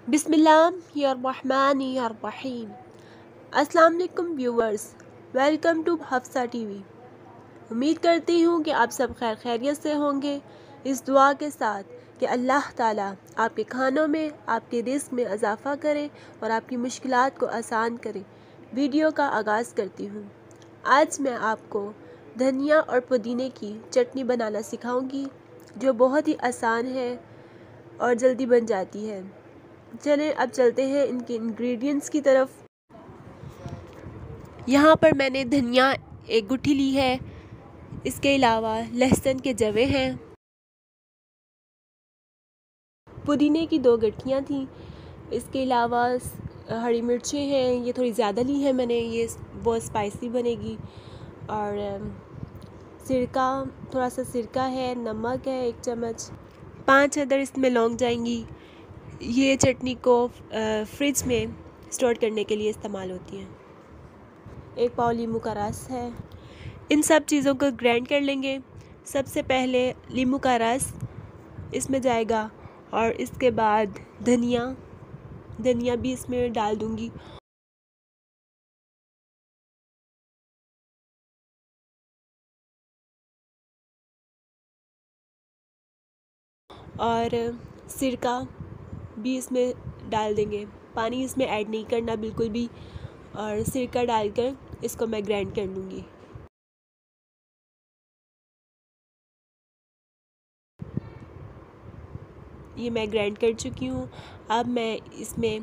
बिस्मिल्लाहिर्रहमानिर्रहीम। अस्सलाम वालेकुम viewers, welcome to Hafsa TV. उम्मीद करती हूँ कि आप सब खैर खैरियत से होंगे। इस दुआ के साथ कि अल्लाह ताला आपके खानों में, आपके रिज़्क़ में इजाफ़ा करे और आपकी मुश्किलात को आसान करे। वीडियो का आगाज़ करती हूँ। आज मैं आपको धनिया और पुदीने की चटनी बनाना सिखाऊंगी, जो बहुत ही आसान है और जल्दी बन जाती है। चलें अब चलते हैं इनके इंग्रेडिएंट्स की तरफ। यहाँ पर मैंने धनिया एक गुठी ली है। इसके अलावा लहसुन के जवे हैं। पुदीने की 2 गठियाँ थीं। इसके अलावा हरी मिर्चें हैं, ये थोड़ी ज़्यादा ली है मैंने, ये बहुत स्पाइसी बनेगी। और सिरका, थोड़ा सा सिरका है, नमक है 1 चम्मच, 5 अदर इसमें लौंग जाएंगी। ये चटनी को फ्रिज में स्टोर करने के लिए इस्तेमाल होती हैं। 1 पाव नींबू का रस है। इन सब चीज़ों को ग्राइंड कर लेंगे। सबसे पहले नींबू का रस इसमें जाएगा और इसके बाद धनिया भी इसमें डाल दूंगी। और सिरका भी इसमें डाल देंगे। पानी इसमें ऐड नहीं करना बिल्कुल भी। और सिरका डालकर इसको मैं ग्राइंड कर लूँगी। ये मैं ग्राइंड कर चुकी हूँ। अब मैं इसमें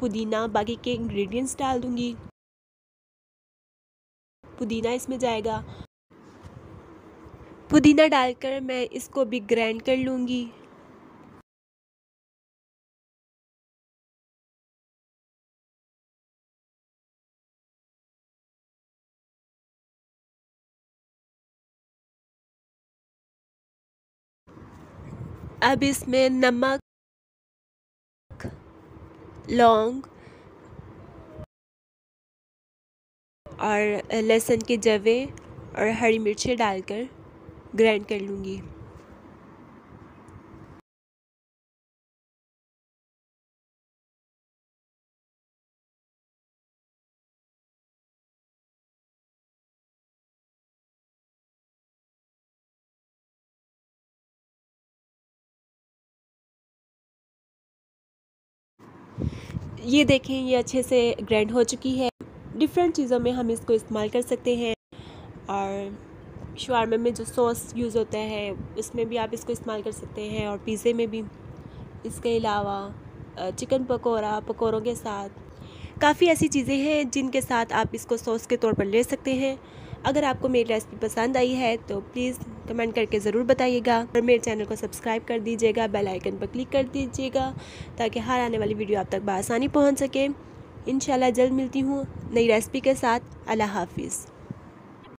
पुदीना, बाकी के इंग्रेडिएंट्स डाल दूँगी। पुदीना इसमें जाएगा। पुदीना डालकर मैं इसको भी ग्राइंड कर लूँगी। अब इसमें नमक, लौंग और लहसुन के जवे और हरी मिर्चें डालकर ग्राइंड कर लूँगी। ये देखें, ये अच्छे से ग्राइंड हो चुकी है। डिफरेंट चीज़ों में हम इसको इस्तेमाल कर सकते हैं। और शवारमा में जो सॉस यूज़ होता है उसमें भी आप इसको इस्तेमाल कर सकते हैं, और पिज़्ज़े में भी। इसके अलावा चिकन पकौड़ों के साथ काफ़ी ऐसी चीज़ें हैं जिनके साथ आप इसको सॉस के तौर पर ले सकते हैं। अगर आपको मेरी रेसिपी पसंद आई है तो प्लीज़ कमेंट करके ज़रूर बताइएगा, और मेरे चैनल को सब्सक्राइब कर दीजिएगा, बेल आइकन पर क्लिक कर दीजिएगा ताकि हर आने वाली वीडियो आप तक बआसानी पहुंच सके। इंशाल्लाह जल्द मिलती हूँ नई रेसिपी के साथ। अल्लाह हाफिज़।